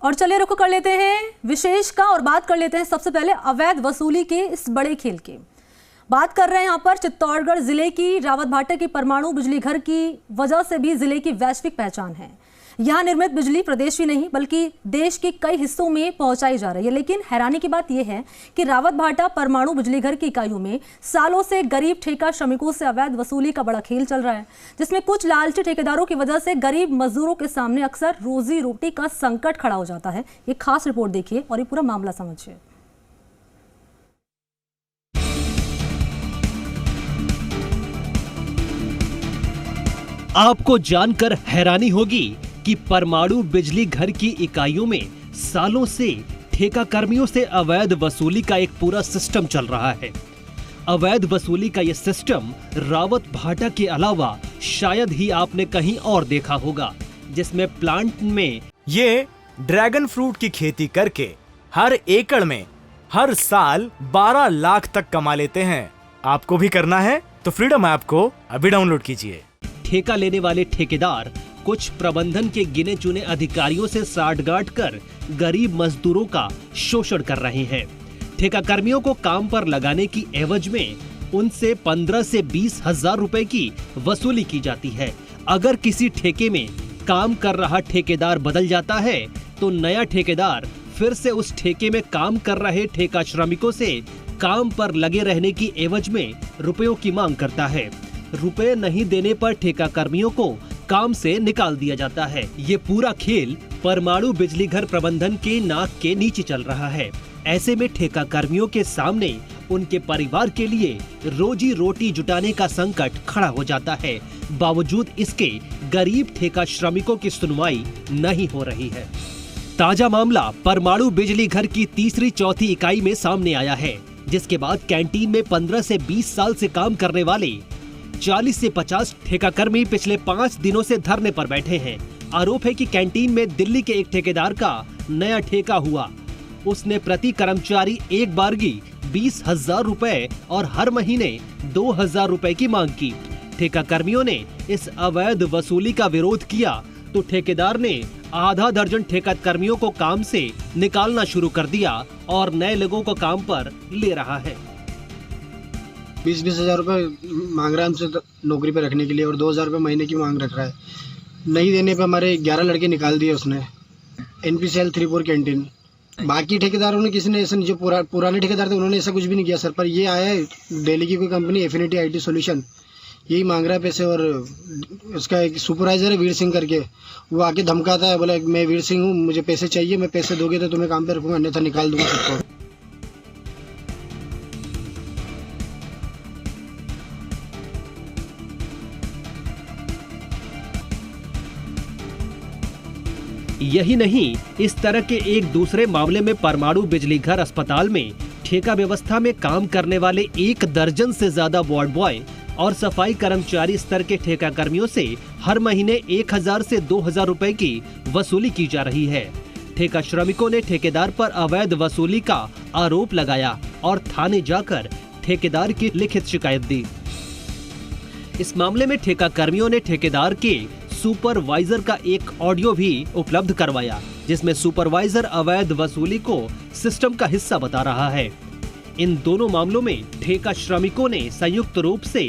और चलिए रुख कर लेते हैं विशेष का और बात कर लेते हैं सबसे पहले अवैध वसूली के इस बड़े खेल की। बात कर रहे हैं यहाँ पर चित्तौड़गढ़ जिले की रावतभाटा की परमाणु बिजली घर की वजह से भी जिले की वैश्विक पहचान है। यहाँ निर्मित बिजली प्रदेश ही नहीं बल्कि देश के कई हिस्सों में पहुंचाई जा रही है। लेकिन हैरानी की बात यह है कि रावतभाटा परमाणु बिजली घर की इकाइयों में सालों से गरीब ठेका श्रमिकों से अवैध वसूली का बड़ा खेल चल रहा है, जिसमें कुछ लालची ठेकेदारों की वजह से गरीब मजदूरों के सामने अक्सर रोजी रोटी का संकट खड़ा हो जाता है। ये खास रिपोर्ट देखिए और ये पूरा मामला समझिए। आपको जानकर हैरानी होगी कि परमाणु बिजली घर की इकाइयों में सालों से ठेका कर्मियों से अवैध वसूली का एक पूरा सिस्टम चल रहा है। अवैध वसूली का यह सिस्टम रावतभाटा के अलावा शायद ही आपने कहीं और देखा होगा, जिसमें प्लांट में ये ड्रैगन फ्रूट की खेती करके हर एकड़ में हर साल 12 लाख तक कमा लेते हैं। आपको भी करना है तो फ्रीडम ऐप को अभी डाउनलोड कीजिए। ठेका लेने वाले ठेकेदार कुछ प्रबंधन के गिने चुने अधिकारियों से साठगांठ कर गरीब मजदूरों का शोषण कर रहे हैं। ठेका कर्मियों को काम पर लगाने की एवज में उनसे 15 से 20 हजार रुपए की वसूली की जाती है। अगर किसी ठेके में काम कर रहा ठेकेदार बदल जाता है तो नया ठेकेदार फिर से उस ठेके में काम कर रहे ठेका श्रमिकों से काम पर लगे रहने की एवज में रुपयों की मांग करता है। रुपए नहीं देने पर ठेका कर्मियों को काम से निकाल दिया जाता है। ये पूरा खेल परमाणु बिजली घर प्रबंधन के नाक के नीचे चल रहा है। ऐसे में ठेका कर्मियों के सामने उनके परिवार के लिए रोजी रोटी जुटाने का संकट खड़ा हो जाता है। बावजूद इसके गरीब ठेका श्रमिकों की सुनवाई नहीं हो रही है। ताजा मामला परमाणु बिजली घर की तीसरी चौथी इकाई में सामने आया है, जिसके बाद कैंटीन में 15 से 20 साल से काम करने वाले 40 से 50 ठेका कर्मी पिछले 5 दिनों से धरने पर बैठे हैं। आरोप है कि कैंटीन में दिल्ली के एक ठेकेदार का नया ठेका हुआ। उसने प्रति कर्मचारी एक बारगी 20,000 रुपए और हर महीने 2,000 रुपए की मांग की। ठेका कर्मियों ने इस अवैध वसूली का विरोध किया तो ठेकेदार ने आधा दर्जन ठेका कर्मियों को काम से निकालना शुरू कर दिया और नए लोगों को काम पर ले रहा है। 20-20 हजार रुपये मांग रहा है हमसे नौकरी पे रखने के लिए और 2,000 रुपये महीने की मांग रख रहा है। नहीं देने पे हमारे 11 लड़के निकाल दिए उसने। NPCL 3-4 canteen. बाकी ठेकेदारों ने किसी ने ऐसा जो पुराने ठेकेदार थे उन्होंने ऐसा कुछ भी नहीं किया सर। पर ये आया है दिल्ली की कोई कंपनी एफिनिटी IT सॉल्यूशन, यही मांग रहा है पैसे। और उसका एक सुपरवाइजर है वीर सिंह करके, वो आके धमकाता है, बोला मैं वीर सिंह हूँ, मुझे पैसे चाहिए, मैं पैसे दोगे तो तुम्हें काम पे रखूँगा, अन्यथा निकाल दूंगा सबको। यही नहीं, इस तरह के एक दूसरे मामले में परमाणु बिजली घर अस्पताल में ठेका व्यवस्था में काम करने वाले 1 दर्जन से ज्यादा वार्ड बॉय और सफाई कर्मचारी स्तर के ठेका कर्मियों से हर महीने 1,000 से 2,000 रुपए की वसूली की जा रही है। ठेका श्रमिकों ने ठेकेदार पर अवैध वसूली का आरोप लगाया और थाने जाकर ठेकेदार की लिखित शिकायत दी। इस मामले में ठेका कर्मियों ने ठेकेदार के सुपरवाइजर का एक ऑडियो भी उपलब्ध करवाया, जिसमें सुपरवाइजर अवैध वसूली को सिस्टम का हिस्सा बता रहा है। इन दोनों मामलों में ठेका श्रमिकों ने संयुक्त रूप से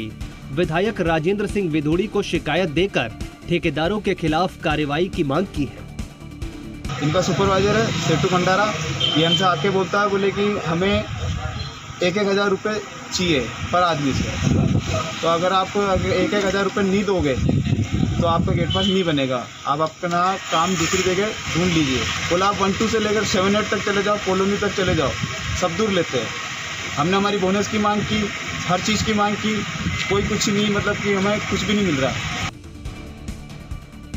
विधायक राजेंद्र सिंह विधोड़ी को शिकायत देकर ठेकेदारों के खिलाफ कार्रवाई की मांग की है। इनका सुपरवाइजर है सेठू भंडारा, ये हमसे आके बोलता है, बोले कि हमें 1,000 रुपये चाहिए पर आदमी से, तो अगर आप 1,000 रुपये नहीं दोगे तो आपका गेट पास नहीं बनेगा, आप अपना काम दूसरी जगह ढूंढ लीजिए। बोला आप 1-2 से लेकर 7-8 तक चले जाओ, कॉलोनी तक चले जाओ, सब दूर लेते हैं। हमने हमारी बोनस की मांग की, हर चीज़ की मांग की, कोई कुछ नहीं, मतलब कि हमें कुछ भी नहीं मिल रहा।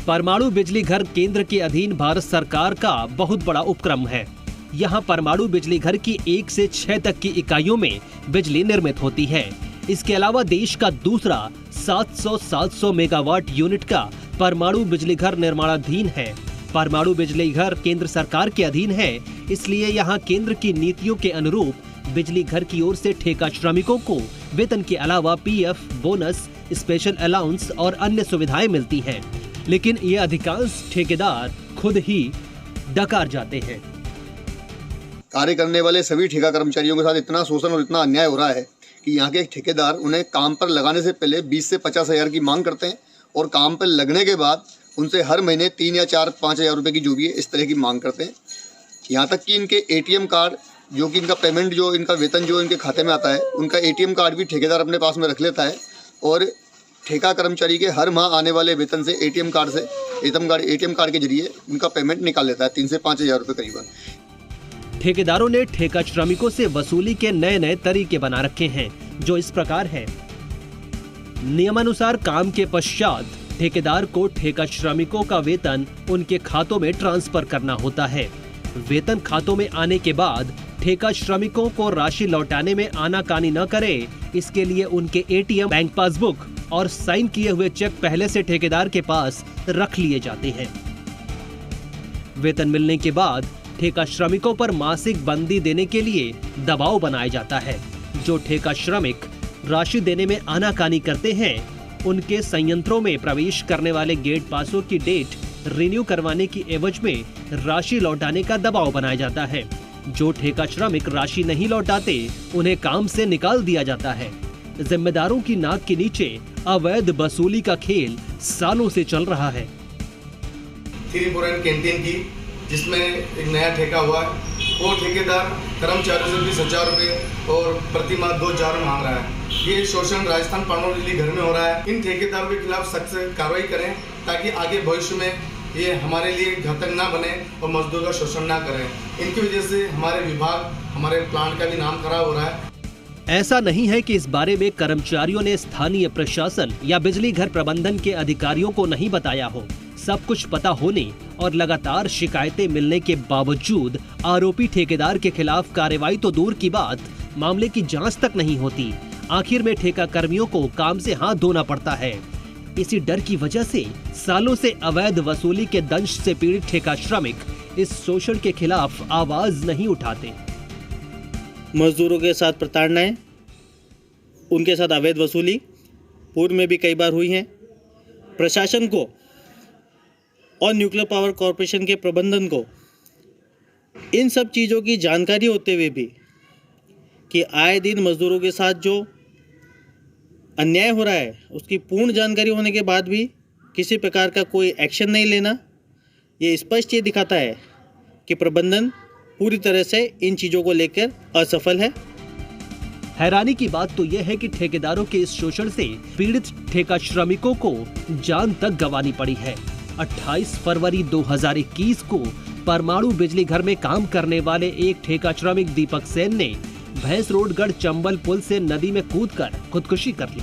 परमाणु बिजली घर केंद्र के अधीन भारत सरकार का बहुत बड़ा उपक्रम है। यहाँ परमाणु बिजली घर की 1 से 6 तक की इकाइयों में बिजली निर्मित होती है। इसके अलावा देश का दूसरा 700 मेगावाट यूनिट का परमाणु बिजली घर निर्माणाधीन है। परमाणु बिजली घर केंद्र सरकार के अधीन है, इसलिए यहाँ केंद्र की नीतियों के अनुरूप बिजली घर की ओर से ठेका श्रमिकों को वेतन के अलावा PF, बोनस, स्पेशल अलाउंस और अन्य सुविधाएं मिलती हैं। लेकिन ये अधिकांश ठेकेदार खुद ही डकार जाते हैं। कार्य करने वाले सभी ठेका कर्मचारियों के साथ इतना शोषण और इतना अन्याय हो रहा है कि यहाँ के ठेकेदार उन्हें काम पर लगाने से पहले 20 से 50 हज़ार की मांग करते हैं और काम पर लगने के बाद उनसे हर महीने 3 या 4-5 हज़ार रुपये की जो भी है इस तरह की मांग करते हैं। यहाँ तक कि इनके ATM कार्ड, जो कि इनका पेमेंट, जो इनका वेतन जो इनके खाते में आता है, उनका ATM कार्ड भी ठेकेदार अपने पास में रख लेता है और ठेका कर्मचारी के हर माह आने वाले वेतन से ATM कार्ड के जरिए उनका पेमेंट निकाल लेता है 3 से 5 हज़ार रुपये करीबन। ठेकेदारों ने ठेका श्रमिकों से वसूली के नए नए तरीके बना रखे हैं, जो इस प्रकार है। नियमानुसार काम के पश्चात ठेकेदार को ठेका श्रमिकों का वेतन उनके खातों में ट्रांसफर करना होता है। वेतन खातों में आने के बाद ठेका श्रमिकों को राशि लौटाने में आनाकानी न करे, इसके लिए उनके ATM, बैंक पासबुक और साइन किए हुए चेक पहले से ठेकेदार के पास रख लिए जाते हैं। वेतन मिलने के बाद ठेका श्रमिकों पर मासिक बंदी देने के लिए दबाव बनाया जाता है। जो ठेका श्रमिक राशि देने में आनाकानी करते हैं, उनके संयंत्रों में प्रवेश करने वाले गेट पासों की डेट रिन्यू करवाने की एवज में राशि लौटाने का दबाव बनाया जाता है। जो ठेका श्रमिक राशि नहीं लौटाते, उन्हें काम से निकाल दिया जाता है। जिम्मेदारों की नाक के नीचे अवैध वसूली का खेल सालों से चल रहा है। श्रीपुरन कैंटीन की, जिसमें एक नया ठेका हुआ है, वो ठेकेदार कर्मचारियों से 20,000 रुपये और प्रति माह 2,000 मांग रहा है। ये शोषण राजस्थान परमाणु बिजली घर में हो रहा है। इन ठेकेदारों के खिलाफ सख्त कार्रवाई करें ताकि आगे भविष्य में ये हमारे लिए घातक ना बने और मजदूर का शोषण ना करें। इनकी वजह से हमारे विभाग, हमारे प्लांट का भी नाम खराब हो रहा है। ऐसा नहीं है कि इस बारे में कर्मचारियों ने स्थानीय प्रशासन या बिजली घर प्रबंधन के अधिकारियों को नहीं बताया हो। सब कुछ पता होने और लगातार शिकायतें मिलने के बावजूद आरोपी ठेकेदार के खिलाफ कार्रवाई तो दूर की बात, मामले की जांच तक नहीं होती। आखिर में ठेका कर्मियों को काम से हाथ धोना पड़ता है। इसी डर की वजह से सालों से अवैध वसूली के दंश से पीड़ित ठेका श्रमिक इस शोषण के खिलाफ आवाज नहीं उठाते। मजदूरों के साथ प्रताड़नाएं, उनके साथ अवैध वसूली पूर्व में भी कई बार हुई है। प्रशासन को और न्यूक्लियर पावर कॉरपोरेशन के प्रबंधन को इन सब चीज़ों की जानकारी होते हुए भी कि आए दिन मजदूरों के साथ जो अन्याय हो रहा है, उसकी पूर्ण जानकारी होने के बाद भी किसी प्रकार का कोई एक्शन नहीं लेना, ये स्पष्ट ये दिखाता है कि प्रबंधन पूरी तरह से इन चीज़ों को लेकर असफल है। हैरानी की बात तो यह है कि ठेकेदारों के इस शोषण से पीड़ित ठेका श्रमिकों को जान तक गंवानी पड़ी है। 28 फरवरी 2021 को परमाणु बिजली घर में काम करने वाले एक ठेका श्रमिक दीपक सेन ने भैंसरोडगढ़ चंबल पुल से नदी में कूदकर खुदकुशी कर ली।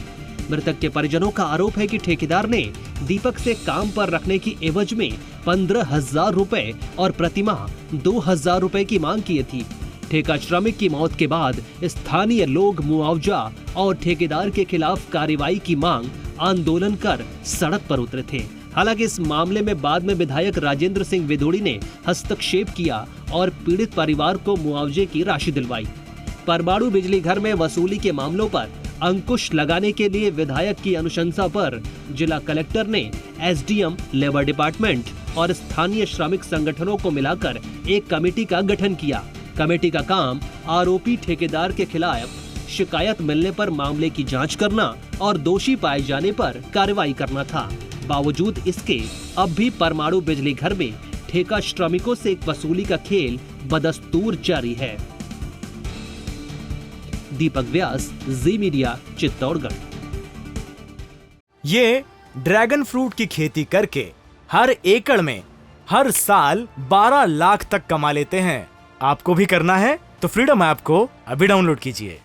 मृतक के परिजनों का आरोप है कि ठेकेदार ने दीपक से काम पर रखने की एवज में 15,000 रुपए और प्रतिमाह 2,000 रुपए की मांग की थी। ठेका श्रमिक की मौत के बाद स्थानीय लोग मुआवजा और ठेकेदार के खिलाफ कार्रवाई की मांग आंदोलन कर सड़क पर उतरे थे। हालांकि इस मामले में बाद में विधायक राजेंद्र सिंह विदोड़ी ने हस्तक्षेप किया और पीड़ित परिवार को मुआवजे की राशि दिलवाई। परमाणु बिजली घर में वसूली के मामलों पर अंकुश लगाने के लिए विधायक की अनुशंसा पर जिला कलेक्टर ने SDM, लेबर डिपार्टमेंट और स्थानीय श्रमिक संगठनों को मिलाकर एक कमेटी का गठन किया। कमेटी का काम आरोपी ठेकेदार के खिलाफ शिकायत मिलने पर मामले की जांच करना और दोषी पाए जाने पर कार्रवाई करना था। बावजूद इसके अब भी परमाणु बिजली घर में ठेका श्रमिकों से वसूली का खेल बदस्तूर जारी है। दीपक व्यास, जी मीडिया, चित्तौड़गढ़। ये ड्रैगन फ्रूट की खेती करके हर एकड़ में हर साल 12 लाख तक कमा लेते हैं। आपको भी करना है तो फ्रीडम ऐप को अभी डाउनलोड कीजिए।